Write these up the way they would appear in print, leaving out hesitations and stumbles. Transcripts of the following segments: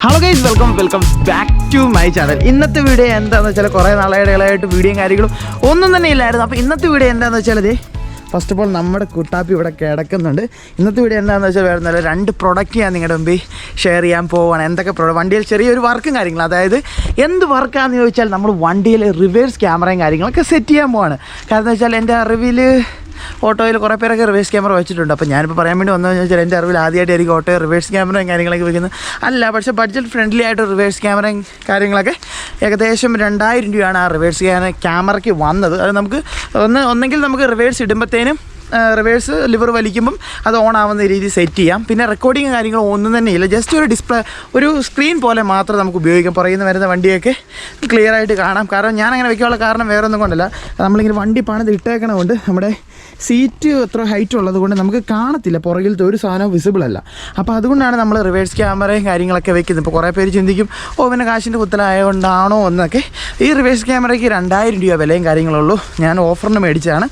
Hello guys, welcome back to my channel. ഇന്നത്തെ video എന്താണെന്ന് വെച്ചാൽ കുറേ നാളുകളായിട്ട് വീഡിയോയും കാര്യങ്ങളും ഒന്നും തന്നെ ഇല്ലായിരുന്നു. അപ്പോൾ ഇന്നത്തെ വീഡിയോ എന്താണെന്ന് വെച്ചാൽ ഫസ്റ്റ് ഓഫ് ഓൾ നമ്മുടെ കുട്ടാപ്പി ഇവിടെ കിടക്കുന്നുണ്ട്. ഇന്നത്തെ വീഡിയോ എന്താണെന്ന് വെച്ചാൽ വേറെ രണ്ട് പ്രൊഡക്റ്റ് ഞാൻ നിങ്ങളുടെ മുമ്പിൽ ഷെയർ ചെയ്യാൻ പോവുകയാണ്. എന്തൊക്കെ വണ്ടിയിൽ ചെറിയൊരു വർക്കും കാര്യങ്ങളും, അതായത് എന്ത് വർക്കാണെന്ന് ചോദിച്ചാൽ നമ്മൾ വണ്ടിയിൽ റിവേഴ്സ് ക്യാമറയും കാര്യങ്ങളൊക്കെ സെറ്റ് ചെയ്യാൻ പോവാണ്. കാരണം എന്ന് വെച്ചാൽ എൻ്റെ അറിവിൽ ഓട്ടോയിൽ കുറേ പേരൊക്കെ റിവേഴ്സ് ക്യാമറ വെച്ചിട്ടുണ്ട്. അപ്പോൾ ഞാനിപ്പോൾ പറയാൻ വേണ്ടി വന്നതെന്ന് വെച്ചാൽ എൻ്റെ അറിവിൽ ആദ്യമായിട്ടായിരിക്കും ഓട്ടോയിൽ റിവേഴ്സ് ക്യാമറയും കാര്യങ്ങളൊക്കെ വെക്കുന്നത്. അല്ല, പക്ഷേ ബഡ്ജറ്റ് ഫ്രണ്ട്ലി ആയിട്ട് റിവേഴ്സ് ക്യാമറയും കാര്യങ്ങളൊക്കെ ഏകദേശം 2000 രൂപയാണ് ആ റിവേഴ്സ് ക്യാമറയ്ക്ക് വന്നത്. അത് നമുക്ക് ഒന്നെങ്കിൽ നമുക്ക് റിവേഴ്സ് ഇടുമ്പോഴത്തേനും റിവേഴ്സ് ലിവർ വലിക്കുമ്പം അത് ഓൺ ആവുന്ന രീതി സെറ്റ് ചെയ്യാം. പിന്നെ റെക്കോർഡിങ് കാര്യങ്ങൾ ഒന്നും തന്നെ ഇല്ല, ജസ്റ്റ് ഒരു ഡിസ്പ്ലേ, ഒരു സ്ക്രീൻ പോലെ മാത്രം നമുക്ക് ഉപയോഗിക്കാം. പുറകിൽ വരുന്ന വണ്ടിയൊക്കെ ക്ലിയർ ആയിട്ട് കാണാം. കാരണം ഞാൻ അങ്ങനെ വയ്ക്കാനുള്ള കാരണം വേറെ ഒന്നും കൊണ്ടല്ല, നമ്മളിങ്ങനെ വണ്ടി പണിത് ഇട്ടേക്കണതുകൊണ്ട് നമ്മുടെ സീറ്റ് അത്ര ഹൈറ്റ് ഉള്ളത് കൊണ്ട് നമുക്ക് കാണത്തില്ല, പുറകിലത്തെ ഒരു സാധനവും വിസിബിൾ അല്ല. അപ്പോൾ അതുകൊണ്ടാണ് നമ്മൾ റിവേഴ്സ് ക്യാമറയും കാര്യങ്ങളൊക്കെ വെക്കുന്നത്. ഇപ്പോൾ കുറേ പേര് ചിന്തിക്കും, പിന്നെ കാശിൻ്റെ കുത്തലായതുകൊണ്ടാണോ എന്നൊക്കെ. ഈ റിവേഴ്സ് ക്യാമറയ്ക്ക് 2000 രൂപ വിലയും കാര്യങ്ങളുള്ളൂ. ഞാൻ ഓഫറിന് മേടിച്ചതാണ്.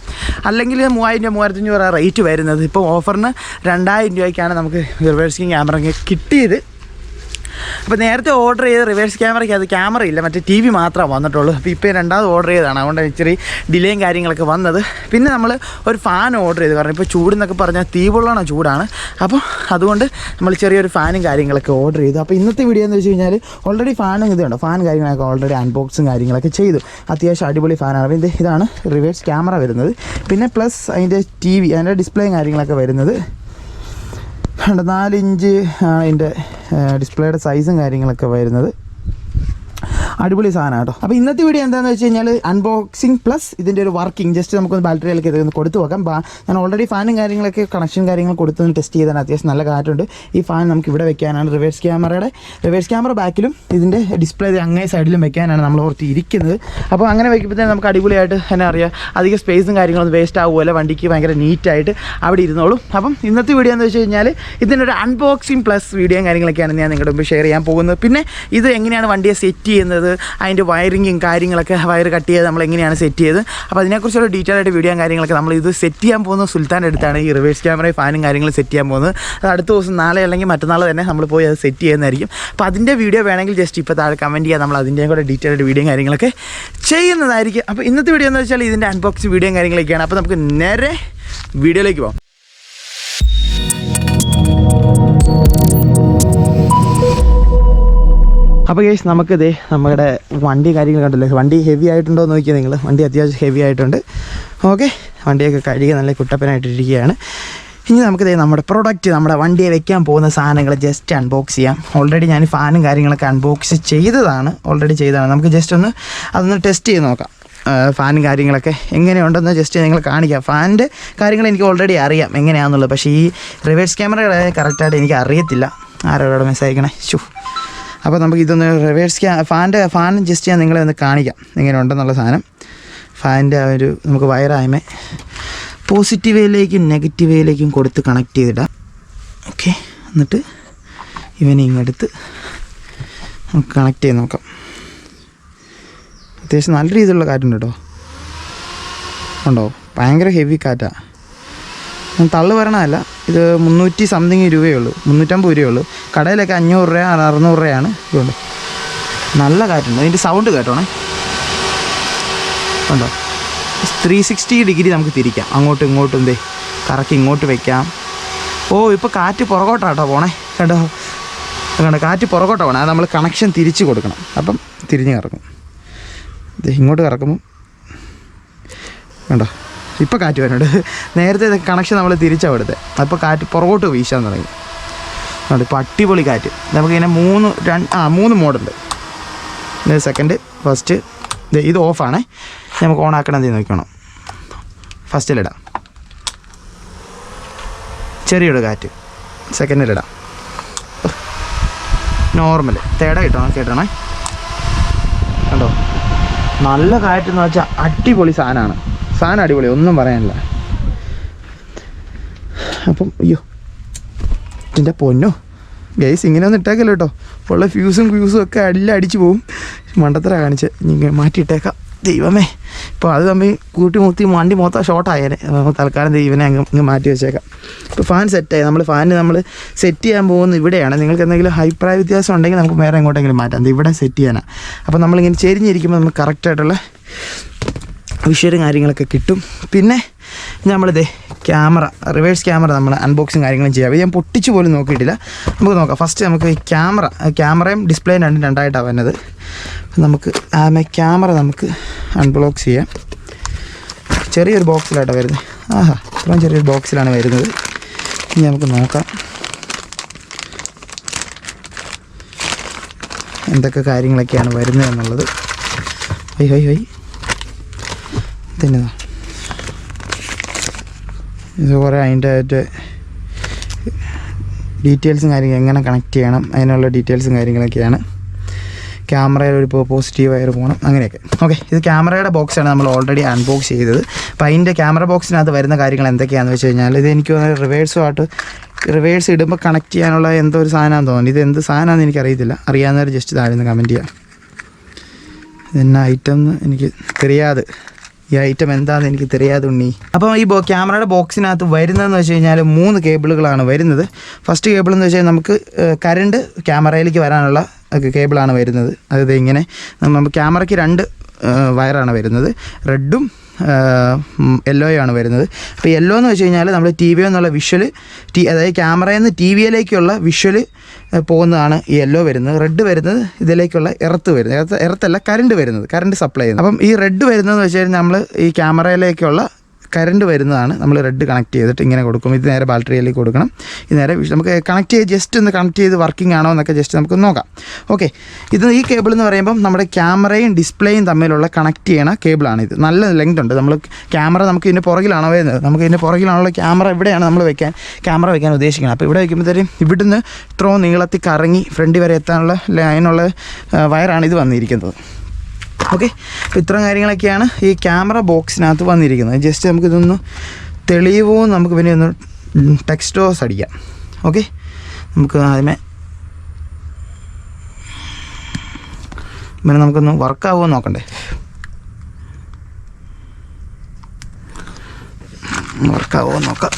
അല്ലെങ്കിൽ 3000 3500 റേറ്റ് വരുന്നത്. ഇപ്പോൾ ഓഫറിന് 2000 രൂപയ്ക്കാണ് നമുക്ക് റിവേഴ്സ് ക്യാമറ കിട്ടിയത്. അപ്പോൾ നേരത്തെ ഓർഡർ ചെയ്ത് റിവേഴ്സ് ക്യാമറയ്ക്ക് അത് ക്യാമറ ഇല്ല, മറ്റേ TV മാത്രമേ വന്നിട്ടുള്ളൂ. അപ്പോൾ ഇപ്പോൾ രണ്ടാമത് ഓർഡർ ചെയ്തതാണ്, അതുകൊണ്ട് ഇച്ചിരി ഡിലേയും കാര്യങ്ങളൊക്കെ വന്നത്. പിന്നെ നമ്മൾ ഒരു ഫാൻ ഓർഡർ ചെയ്ത്, കാരണം ഇപ്പോൾ ചൂടെന്നൊക്കെ പറഞ്ഞാൽ തീപൊള്ളണ ചൂടാണ്. അപ്പോൾ അതുകൊണ്ട് നമ്മൾ ചെറിയൊരു ഫാനും കാര്യങ്ങളൊക്കെ ഓർഡർ ചെയ്തു. അപ്പോൾ ഇന്നത്തെ വീഡിയോ എന്ന് വെച്ച് കഴിഞ്ഞാൽ ഓൾറെഡി ഫാനും ഇതുണ്ട്, ഫാൻ കാര്യങ്ങളൊക്കെ ഓൾറെഡി അൺബോക്സും കാര്യങ്ങളൊക്കെ ചെയ്തു. അത്യാവശ്യം അടിപൊളി ഫാനാണ്. അപ്പോൾ ഇതാണ് റിവേഴ്സ് ക്യാമറ വരുന്നത്. പിന്നെ പ്ലസ് അതിൻ്റെ TV, അതിൻ്റെ ഡിസ്പ്ലേയും കാര്യങ്ങളൊക്കെ വരുന്നത് 4 ഇഞ്ച് അതിൻ്റെ ഡിസ്പ്ലേയുടെ സൈസും കാര്യങ്ങളൊക്കെ വരുന്നത്. അടിപൊളി സാധനം കേട്ടോ. അപ്പോൾ ഇന്നത്തെ വീഡിയോ എന്താണെന്ന് വെച്ച് കഴിഞ്ഞാൽ അൺബോക്സിങ് പ്ലസ് ഇതിൻ്റെ ഒരു വർക്കിംഗ്. ജസ്റ്റ് നമുക്കൊന്ന് ബാറ്ററിയിലൊക്കെ ഇതൊന്ന് കൊടുത്തു നോക്കാം. ഞാൻ ഓൾറെഡി ഫാനും കാര്യങ്ങളൊക്കെ കണക്ഷൻ കാര്യങ്ങൾ കൊടുത്തൊന്ന് ടെസ്റ്റ് ചെയ്താണ്. അത്യാവശ്യം നല്ല കാറ്റുണ്ട്. ഈ ഫാൻ നമുക്ക് ഇവിടെ വെക്കാനാണ്. റിവേഴ്സ് ക്യാമറ ബാക്കിലും ഇതിൻ്റെ ഡിസ്പ്ലേ അങ്ങേ സൈഡിലും വെക്കാനാണ് നമ്മൾ ഓർത്ത് ഇരിക്കുന്നത്. അപ്പോൾ അങ്ങനെ വെക്കുമ്പോഴത്തേനും നമുക്ക് അടിപൊളിയായിട്ട് എന്നാ അറിയാം, അധികം സ്പേസും കാര്യങ്ങളൊന്നും വേസ്റ്റ് ആവുമല്ലോ, വണ്ടിക്ക് ഭയങ്കര നീറ്റായിട്ട് അവിടെ ഇരുന്നോളും. അപ്പം ഇന്നത്തെ വീഡിയോ എന്ന് വെച്ച് കഴിഞ്ഞാൽ ഇതിൻ്റെ ഒരു അൺബോക്സിങ് പ്ലസ് വീഡിയോയും കാര്യങ്ങളൊക്കെയാണ് ഞാൻ നിങ്ങളുടെ മുമ്പ് ഷെയർ ചെയ്യാൻ പോകുന്നത്. പിന്നെ ഇത് എങ്ങനെയാണ് വണ്ടിയെ സെറ്റ് ചെയ്യുന്നത്, അതിൻ്റെ വയറിങ്ങും കാര്യങ്ങളൊക്കെ, വയർ കട്ട് ചെയ്ത് നമ്മൾ എങ്ങനെയാണ് സെറ്റ് ചെയ്ത്, അപ്പോൾ അതിനെക്കുറിച്ചുള്ള ഡീറ്റെയിൽ ആയിട്ട് വീഡിയോയും കാര്യങ്ങളൊക്കെ നമ്മൾ ഇത് സെറ്റ് ചെയ്യാൻ പോകുന്നത് സുൽത്താൻ്റെ അടുത്താണ്. ഈ റിവേഴ്സ് ക്യാമറയും ഫാനും കാര്യങ്ങളും സെറ്റ് ചെയ്യാൻ പോകുന്നത്. അത് അടുത്ത ദിവസം നാളെ അല്ലെങ്കിൽ മറ്റന്നാൾ തന്നെ നമ്മൾ പോയി അത് സെറ്റ് ചെയ്യുന്നതായിരിക്കും. അപ്പോൾ അതിൻ്റെ വീഡിയോ വേണമെങ്കിൽ ജസ്റ്റ് ഇപ്പോൾ താഴെ കമൻറ്റ് ചെയ്യാം, നമ്മൾ അതിൻ്റെയും കൂടെ ഡീറ്റെയിൽ ആയിട്ട് വീഡിയോയും കാര്യങ്ങളൊക്കെ ചെയ്യുന്നതായിരിക്കും. അപ്പോൾ ഇന്നത്തെ വീഡിയോ എന്ന് വെച്ചാൽ ഇതിൻ്റെ അൺബോക്സിങ് വീഡിയോയും കാര്യങ്ങളൊക്കെയാണ്. അപ്പോൾ നമുക്ക് നേരെ വീഡിയോയിലേക്ക് പോകാം. അപ്പോൾ ഗൈസ്, നമുക്കിതേ നമ്മുടെ വണ്ടി കാര്യങ്ങൾ കണ്ടല്ലോ. വണ്ടി ഹെവി ആയിട്ടുണ്ടോ എന്ന് നോക്കിയാൽ നിങ്ങൾ, വണ്ടി അത്യാവശ്യം ഹെവി ആയിട്ടുണ്ട്. ഓക്കെ, വണ്ടിയൊക്കെ കഴുകി നല്ല കുട്ടപ്പനായിട്ടിരിക്കുകയാണ്. ഇനി നമുക്കിതേ നമ്മുടെ പ്രൊഡക്റ്റ്, നമ്മുടെ വണ്ടിയെ വെക്കാൻ പോകുന്ന സാധനങ്ങൾ ജസ്റ്റ് അൺബോക്സ് ചെയ്യാം. ഓൾറെഡി ഞാൻ ഫാനും കാര്യങ്ങളൊക്കെ അൺബോക്സ് ചെയ്തതാണ്. നമുക്ക് ജസ്റ്റ് അതൊന്ന് ടെസ്റ്റ് ചെയ്ത് നോക്കാം. ഫാനും കാര്യങ്ങളൊക്കെ എങ്ങനെയുണ്ടെന്ന് ജസ്റ്റ് നിങ്ങൾ കാണിക്കാം. ഫാനിൻ്റെ കാര്യങ്ങൾ എനിക്ക് ഓൾറെഡി അറിയാം എങ്ങനെയാണെന്നുള്ളത്, പക്ഷേ ഈ റിവേഴ്സ് ക്യാമറ കറക്റ്റായിട്ട് എനിക്ക് അറിയത്തില്ല. ആരോടെ മെസ്സേജ് അയക്കണേ. അപ്പോൾ നമുക്ക് ഇതൊന്ന് റിവേഴ്സ് ഫാൻ ജസ്റ്റ് ഞാൻ നിങ്ങളെ ഒന്ന് കാണിക്കാം എങ്ങനെ ഉണ്ടെന്നുള്ള സാധനം. ഫാനിൻ്റെ ആ ഒരു നമുക്ക് വയറായ്മ പോസിറ്റീവ് വേയിലേക്കും നെഗറ്റീവ് വേയിലേക്കും കൊടുത്ത് കണക്ട് ചെയ്തിടാം. ഓക്കെ, എന്നിട്ട് ഇവനെ ഇങ്ങെടുത്ത് നമുക്ക് കണക്ട് ചെയ്ത് നോക്കാം. അത്യാവശ്യം നല്ല രീതിയിലുള്ള കാറ്റുണ്ട് കേട്ടോ. ഉണ്ടോ? ഭയങ്കര ഹെവി കാറ്റാണ്. തള്ളു വരണമല്ല, ഇത് 300 സംതിങ് രൂപയേ ഉള്ളൂ, 350 രൂപയേ ഉള്ളൂ. കടയിലൊക്കെ 500 രൂപ 600 രൂപയാണ്. ഇതുകൊണ്ട് നല്ല കാറ്റുണ്ട്. അതിൻ്റെ സൗണ്ട് കേട്ടോണേ. ഉണ്ടോ? 360 ഡിഗ്രി നമുക്ക് തിരിക്കാം, അങ്ങോട്ടും ഇങ്ങോട്ടും. കറക്കി ഇങ്ങോട്ട് വയ്ക്കാം. ഇപ്പോൾ കാറ്റ് പുറകോട്ടാട്ടോ പോണേ. കേട്ടോ, കാറ്റ് പുറകോട്ടാണ് പോണേ. അത് നമ്മൾ കണക്ഷൻ തിരിച്ച് കൊടുക്കണം. അപ്പം തിരിഞ്ഞ് കറക്കും. ഇങ്ങോട്ട് കറക്കുമ്പം കണ്ടോ, ഇപ്പോൾ കാറ്റ് വരുന്നുണ്ട്. നേരത്തെ കണക്ഷൻ നമ്മൾ തിരിച്ചാണ് എടുത്തത്, അപ്പോൾ കാറ്റ് പുറകോട്ട് വീശാൻ തുടങ്ങി. അതുകൊണ്ട് ഇപ്പോൾ അടിപൊളി കാറ്റ്. നമുക്കിങ്ങനെ 3 മോഡുണ്ട്. Second, first. ഇത് ഓഫാണേ. നമുക്ക് ഓൺ ആക്കണം. എന്ത് നോക്കണം, ഫസ്റ്റിലിടാം. ചെറിയൊരു കാറ്റ്. സെക്കൻഡിലിടാം. നോർമൽ. തേട കേട്ടണേ. കണ്ടോ, നല്ല കാറ്റെന്ന് വെച്ചാൽ അടിപൊളി സാധനമാണ്. സാധനം അടിപൊളി, ഒന്നും പറയാനില്ല. അപ്പം ഇതിൻ്റെ പൊന്നോ ഗൈസ്, ഇങ്ങനെയൊന്നും ഇട്ടേക്കല്ലോ കേട്ടോ. ഉള്ള ഫ്യൂസും ഒക്കെ എല്ലാം അടിച്ചു പോവും. മണ്ടത്തര കാണിച്ച് ഇങ്ങനെ മാറ്റിയിട്ടേക്കാം. ദൈവമേ, ഇപ്പോൾ അത് തമ്മിൽ കൂട്ടി മുത്തി വണ്ടി മൊത്തം ഷോർട്ടായേനെ. തൽക്കാലം ഇവനെ അങ്ങ് മാറ്റി വെച്ചേക്കാം. ഇപ്പോൾ ഫാൻ സെറ്റായി. നമ്മൾ സെറ്റ് ചെയ്യാൻ പോകുന്നത് ഇവിടെയാണ്. നിങ്ങൾക്ക് എന്തെങ്കിലും അഭിപ്രായ വ്യത്യാസം ഉണ്ടെങ്കിൽ നമുക്ക് വേറെ എങ്ങോട്ടെങ്കിലും മാറ്റാം. അത് ഇവിടെ സെറ്റ് ചെയ്യാനാണ്. അപ്പോൾ നമ്മളിങ്ങനെ ചെരിഞ്ഞിരിക്കുമ്പോൾ നമുക്ക് കറക്റ്റായിട്ടുള്ള വിഷ്വലും കാര്യങ്ങളൊക്കെ കിട്ടും. പിന്നെ നമ്മളിത് ക്യാമറ, റിവേഴ്സ് ക്യാമറ നമ്മൾ അൺബോക്സിങ് കാര്യങ്ങളും ചെയ്യാം. ഞാൻ പൊട്ടിച്ച് പോലും നോക്കിയിട്ടില്ല. നമുക്ക് നോക്കാം. ഫസ്റ്റ് നമുക്ക് ഈ ക്യാമറയും ഡിസ്പ്ലേയും രണ്ടായിട്ടാണ് വരുന്നത്. നമുക്ക് ക്യാമറ നമുക്ക് അൺബോക്സ് ചെയ്യാം. ചെറിയൊരു ബോക്സിലായിട്ടാണ് വരുന്നത്. ഇത്രയും ചെറിയൊരു ബോക്സിലാണ് വരുന്നത്. ഇനി നമുക്ക് നോക്കാം എന്തൊക്കെ കാര്യങ്ങളൊക്കെയാണ് വരുന്നത് എന്നുള്ളത്. തന്നെ ഇത് കുറേ അതിൻ്റെ ഡീറ്റെയിൽസും കാര്യങ്ങളും എങ്ങനെ കണക്ട് ചെയ്യണം അതിനുള്ള ഡീറ്റെയിൽസും കാര്യങ്ങളൊക്കെയാണ്. ക്യാമറയിൽ ഒരു പോസിറ്റീവ് വയർ പോകണം, അങ്ങനെയൊക്കെ. ഓക്കെ, ഇത് ക്യാമറയുടെ ബോക്സാണ് നമ്മൾ ഓൾറെഡി അൺബോക്സ് ചെയ്തത്. അപ്പോൾ അതിൻ്റെ ക്യാമറ ബോക്സിനകത്ത് വരുന്ന കാര്യങ്ങൾ എന്തൊക്കെയാണെന്ന് വെച്ച് കഴിഞ്ഞാൽ, ഇത് എനിക്ക് റിവേഴ്സ് ഇടുമ്പോൾ കണക്ട് ചെയ്യാനുള്ള എന്തോ ഒരു സാധനമാണെന്ന് തോന്നുന്നു. ഇത് എന്ത് സാധനമാണെന്ന് എനിക്കറിയത്തില്ല. അറിയാവുന്നവർ ജസ്റ്റ് താഴെ നിന്ന് കമൻറ്റ് ചെയ്യാം. ഇതെന്നാ ഐറ്റം എന്ന് എനിക്ക് தெரியாது. ഈ ഐറ്റം എന്താണെന്ന് എനിക്ക് தெரியாது ഉണ്ണി. അപ്പോൾ ഈ ക്യാമറയുടെ ബോക്സിനകത്ത് വരുന്നതെന്ന് വെച്ച് കഴിഞ്ഞാൽ 3 കേബിളുകളാണ് വരുന്നത്. ഫസ്റ്റ് കേബിൾ എന്ന് വെച്ചാൽ നമുക്ക് കറണ്ട് ക്യാമറയിലേക്ക് വരാനുള്ള കേബിളാണ് വരുന്നത്. അതായത് ഇങ്ങനെ നമുക്ക് ക്യാമറയ്ക്ക് 2 വയറാണ് വരുന്നത്. റെഡും യെല്ലോയാണ് വരുന്നത്. അപ്പോൾ യെല്ലോ എന്ന് വെച്ച് കഴിഞ്ഞാൽ നമ്മൾ ടി വി എന്നുള്ള വിഷ്വൽ അതായത് ക്യാമറയിൽ നിന്ന് ടി വിയിലേക്കുള്ള വിഷ്വൽ പോകുന്നതാണ് ഈ യെല്ലോ വരുന്നത്. റെഡ് വരുന്നത് ഇതിലേക്കുള്ള എർത്തല്ല കറണ്ട് സപ്ലൈ ചെയ്യുന്നത്. അപ്പം ഈ റെഡ് വരുന്നതെന്ന് വെച്ച് കഴിഞ്ഞാൽ നമ്മൾ ഈ ക്യാമറയിലേക്കുള്ള കറണ്ട് വരുന്നതാണ്. നമ്മൾ റെഡ് കണക്ട് ചെയ്തിട്ട് ഇങ്ങനെ കൊടുക്കും. ഇത് നേരെ ബാറ്ററിയിലേക്ക് കൊടുക്കണം. ഇത് നേരെ നമുക്ക് കണക്ട് ചെയ്ത് ജസ്റ്റ് ഒന്ന് കണക്ട് ചെയ്ത് വർക്കിംഗ് ആണോ എന്നൊക്കെ ജസ്റ്റ് നമുക്ക് നോക്കാം. ഓക്കെ, ഈ കേബിൾ എന്ന് പറയുമ്പം നമ്മുടെ ക്യാമറയും ഡിസ്പ്ലേയും തമ്മിലുള്ള കണക്ട് ചെയ്യണ കേബിളാണിത്. നല്ല ലെങ്ത് ഉണ്ട്. ക്യാമറ നമുക്ക് ഇതിൻ്റെ പുറകിലാണോ വരുന്നത്, നമുക്ക് ഇതിൻ്റെ പുറകിലാണുള്ള ക്യാമറ ഇവിടെയാണ് നമ്മൾ ക്യാമറ വയ്ക്കാൻ ഉദ്ദേശിക്കുന്നത്. അപ്പോൾ ഇവിടെ വയ്ക്കുമ്പോഴത്തേക്കും ഇവിടുന്ന് ഇത്രയും നീളത്തിൽ കറങ്ങി ഫ്രണ്ട് വരെ എത്താനുള്ള അതിനുള്ള വയറാണ് ഇത് വന്നിരിക്കുന്നത്. ഓക്കെ, അപ്പോൾ ഇത്രയും കാര്യങ്ങളൊക്കെയാണ് ഈ ക്യാമറ ബോക്സിനകത്ത് വന്നിരിക്കുന്നത്. ജസ്റ്റ് നമുക്കിതൊന്ന് തെളിയുമോ, നമുക്ക് പിന്നെ ഒന്ന് ടെക്സ്റ്റോസ് അടിക്കാം. ഓക്കെ, നമുക്ക് ആദ്യമേ പിന്നെ നമുക്കൊന്ന് വർക്കാവുമോ നോക്കണ്ടേ. വർക്കാവുമോ നോക്കാം.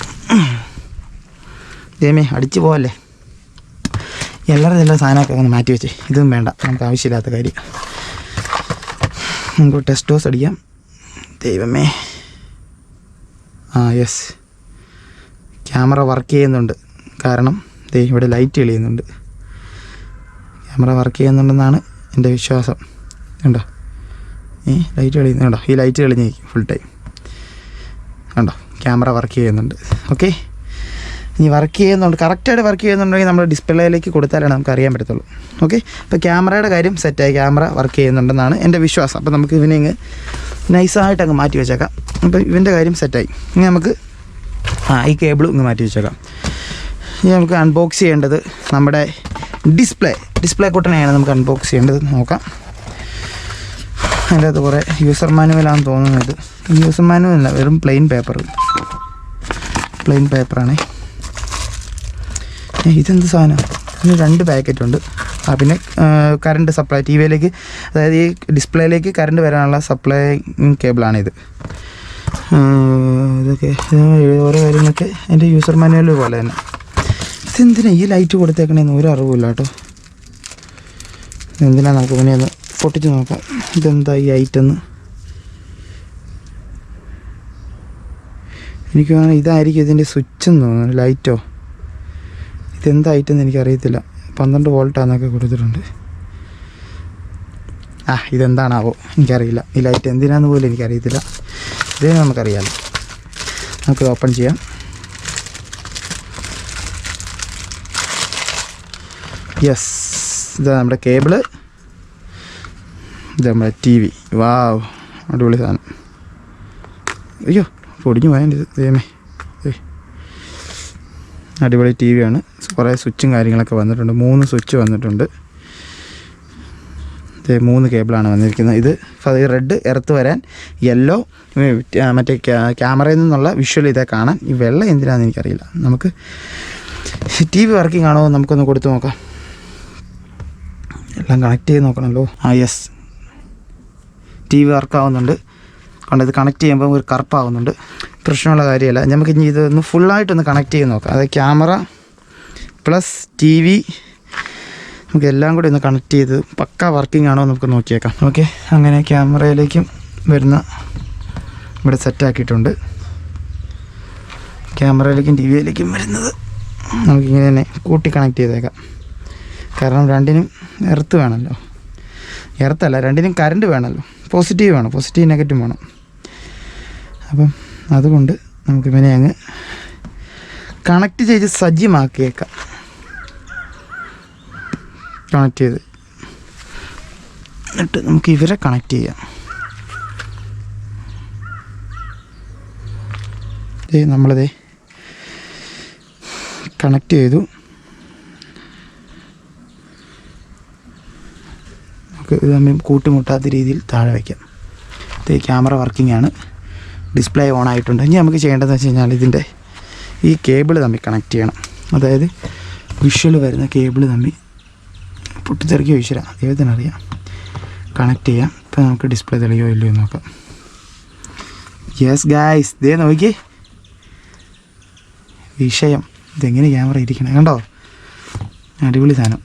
ജയമേ അടിച്ചു പോവല്ലേ. എല്ലാ സാധനമൊക്കെ ഒന്ന് മാറ്റി വെച്ചേ. ഇതും വേണ്ട, നമുക്ക് ആവശ്യമില്ലാത്ത കാര്യം. നമുക്ക് ടെസ്റ്റോസ് അടിക്കാം. ദൈവമേ, യെസ്, ക്യാമറ വർക്ക് ചെയ്യുന്നുണ്ട്. കാരണം ഇവിടെ ലൈറ്റ് തെളിയുന്നുണ്ട്. ക്യാമറ വർക്ക് ചെയ്യുന്നുണ്ടെന്നാണ് എൻ്റെ വിശ്വാസം. കണ്ടോ, ലൈറ്റ് തെളിയുന്നുണ്ടോ? ഈ ലൈറ്റ് തെളിഞ്ഞിരിക്കും ഫുൾ ടൈം. കണ്ടോ, ക്യാമറ വർക്ക് ചെയ്യുന്നുണ്ട്. ഓക്കെ, ഇനി വർക്ക് ചെയ്യുന്നുണ്ട്, കറക്റ്റായിട്ട് വർക്ക് ചെയ്യുന്നുണ്ടെങ്കിൽ നമ്മൾ ഡിസ്പ്ലേയിലേക്ക് കൊടുത്താലാണ് നമുക്ക് അറിയാൻ പറ്റത്തുള്ളൂ. ഓക്കെ, അപ്പോൾ ക്യാമറയുടെ കാര്യം സെറ്റായി, ക്യാമറ വർക്ക് ചെയ്യുന്നുണ്ടെന്നാണ് എൻ്റെ വിശ്വാസം. അപ്പോൾ നമുക്ക് ഇവനെ നൈസായിട്ട് അങ്ങ് മാറ്റി വെച്ചേക്കാം. അപ്പോൾ ഇവൻ്റെ കാര്യം സെറ്റായി. ഇനി നമുക്ക് ഈ കേബിളും ഇങ്ങ് മാറ്റി വെച്ചേക്കാം. ഇനി നമുക്ക് അൺബോക്സ് ചെയ്യേണ്ടത് നമ്മുടെ ഡിസ്പ്ലേ കൂട്ടനെയാണ് നമുക്ക് അൺബോക്സ് ചെയ്യേണ്ടത്. നോക്കാം. അതിൻ്റെ അകത്ത് കുറേ യൂസർ മാനുവലാണെന്ന് തോന്നുന്നത്. യൂസർ മാനുവലല്ല, വെറും പ്ലെയിൻ പേപ്പറാണേ. ഇതെന്ത് സാധനം? ഇതിന് 2 പാക്കറ്റുണ്ട്. പിന്നെ കറണ്ട് സപ്ലൈ ടി വിയിലേക്ക്, അതായത് ഈ ഡിസ്പ്ലേയിലേക്ക് കറണ്ട് വരാനുള്ള സപ്ലൈ കേബിളാണിത്. ഇതൊക്കെ ഓരോ കാര്യങ്ങളൊക്കെ എൻ്റെ യൂസർ മാനുവൽ പോലെ തന്നെ. ഇതെന്തിനാണ് ഈ ലൈറ്റ് കൊടുത്തേക്കണേന്ന് ഒരു അറിവില്ല കേട്ടോ. എന്തിനാണ് നമുക്ക് പിന്നെ ഒന്ന് പൊട്ടിച്ച് നോക്കാം. ഇതെന്താ ഈ ഐറ്റം? എനിക്ക് തോന്നുന്നു ഇതായിരിക്കും ഇതിൻ്റെ സ്വിച്ചെന്ന് തോന്നുന്നു, ലൈറ്റോ. ഇതെന്തായിട്ടെന്ന് എനിക്കറിയത്തില്ല. 12 വോൾട്ടാന്നൊക്കെ കൊടുത്തിട്ടുണ്ട്. ഇതെന്താണാവോ എനിക്കറിയില്ല. ഈ ലൈറ്റ് എന്തിനാന്ന് പോലും എനിക്കറിയത്തില്ല. ഇതേ നമുക്കറിയാമല്ലോ. നമുക്കിത് ഓപ്പൺ ചെയ്യാം. യെസ്, ഇതാ നമ്മുടെ കേബിള്. ഇത് നമ്മുടെ ടി വി. വാവ്, അടിപൊളി സാധനം. അയ്യോ, പൊടിഞ്ഞു പോയാൽ ദൈവമേ. അടിപൊളി ടി വിയാണ്. കുറേ സ്വിച്ചും കാര്യങ്ങളൊക്കെ വന്നിട്ടുണ്ട്. 3 സ്വിച്ച് വന്നിട്ടുണ്ട്. 3 കേബിളാണ് വന്നിരിക്കുന്നത്. ഇത് റെഡ് എർത്ത് വരാൻ, യെല്ലോ മറ്റേ ക്യാമറയിൽ നിന്നുള്ള വിഷ്വൽ ഇതേ കാണാൻ. ഈ വെള്ള എന്തിനാണെന്ന് എനിക്കറിയില്ല. നമുക്ക് ടി വി വർക്കിംഗ് ആണോ നമുക്കൊന്ന് കൊടുത്തു നോക്കാം. എല്ലാം കണക്ട് ചെയ്ത് നോക്കണമല്ലോ. യെസ്, ടി വി വർക്കാവുന്നുണ്ട്. കൊണ്ട് ഇത് കണക്ട് ചെയ്യുമ്പോൾ ഒരു കറുപ്പാകുന്നുണ്ട്. പ്രശ്നമുള്ള കാര്യമല്ല. നമുക്ക് ഇനി ഇതൊന്ന് ഫുള്ളായിട്ടൊന്ന് കണക്ട് ചെയ്ത് നോക്കാം. അത് ക്യാമറ പ്ലസ് TV നമുക്ക് എല്ലാം കൂടി ഒന്ന് കണക്ട് ചെയ്ത് പക്ക വർക്കിംഗ് ആണോ നമുക്ക് നോക്കിയേക്കാം. ഓക്കെ, അങ്ങനെ ക്യാമറയിലേക്കും വരുന്ന ഇവിടെ സെറ്റാക്കിയിട്ടുണ്ട്. ക്യാമറയിലേക്കും TV-യിലേക്കും വരുന്നത് നമുക്കിങ്ങനെ തന്നെ കൂട്ടി കണക്ട് ചെയ്തേക്കാം. കാരണം രണ്ടിനും എർത്ത് വേണമല്ലോ, എർത്തല്ല, രണ്ടിനും കറണ്ട് വേണമല്ലോ. പോസിറ്റീവ് വേണം, പോസിറ്റീവ് നെഗറ്റീവ് വേണം. അപ്പം അതുകൊണ്ട് നമുക്കിവനെ അങ്ങ് കണക്ട് ചെയ്ത് സജ്ജമാക്കിയേക്കാം. കണക്ട് ചെയ്ത് എന്നിട്ട് നമുക്ക് ഇവരെ കണക്ട് ചെയ്യാം. നമ്മളിതേ കണക്ട് ചെയ്തു. നമുക്ക് ഇത് തമ്മിൽ കൂട്ടിമുട്ടാത്ത രീതിയിൽ താഴെ വയ്ക്കാം. ഇത് ക്യാമറ വർക്കിംഗ് ആണ്, ഡിസ്പ്ലേ ഓൺ ആയിട്ടുണ്ട്. ഇനി നമുക്ക് ചെയ്യേണ്ടതെന്ന് വെച്ച് കഴിഞ്ഞാൽ ഇതിൻ്റെ ഈ കേബിൾ തമ്മിൽ കണക്ട് ചെയ്യണം. അതായത് വിഷ്വൽ വരുന്ന കേബിൾ തമ്മിൽ പൊട്ടിത്തെറിക്കോ ഈശ്വര ദൈവത്തിനറിയാം. കണക്ട് ചെയ്യാം. ഇപ്പോൾ നമുക്ക് ഡിസ്പ്ലേ തെളിയോ ഇല്ലയോ നോക്കാം. യെസ് ഗായ്സ്, ദേ നോക്കി വിഷയം. ഇതെങ്ങനെ ക്യാമറ ഇരിക്കണം കണ്ടോ, അടിപൊളി സാധനം.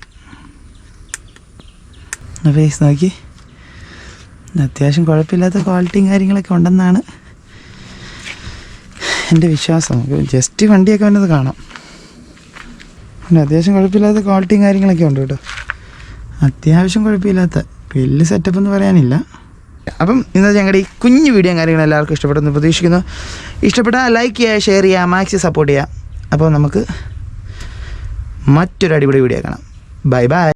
ഫേസ് നോക്കി, അത്യാവശ്യം കുഴപ്പമില്ലാത്ത ക്വാളിറ്റിയും കാര്യങ്ങളൊക്കെ ഉണ്ടെന്നാണ് എൻ്റെ വിശ്വാസം. ജസ്റ്റ് വണ്ടിയൊക്കെ വന്നത് കാണാം. പിന്നെ അത്യാവശ്യം കുഴപ്പമില്ലാത്ത ക്വാളിറ്റിയും കാര്യങ്ങളൊക്കെ ഉണ്ട് കേട്ടോ. അത്യാവശ്യം കുഴപ്പമില്ലാത്ത വലിയ സെറ്റപ്പ് എന്ന് പറയാനില്ല. അപ്പം ഇന്നത്തെ ഞങ്ങളുടെ ഈ കുഞ്ഞു വീഡിയോ കാര്യങ്ങളും എല്ലാവർക്കും ഇഷ്ടപ്പെട്ടെന്ന് പ്രതീക്ഷിക്കുന്നു. ഇഷ്ടപ്പെട്ടാൽ ലൈക്ക് ചെയ്യുക, ഷെയർ ചെയ്യുക, മാക്സിമം സപ്പോർട്ട് ചെയ്യുക. അപ്പോൾ നമുക്ക് മറ്റൊരു അടിപൊളി വീഡിയോ കാണാം. Bye bye.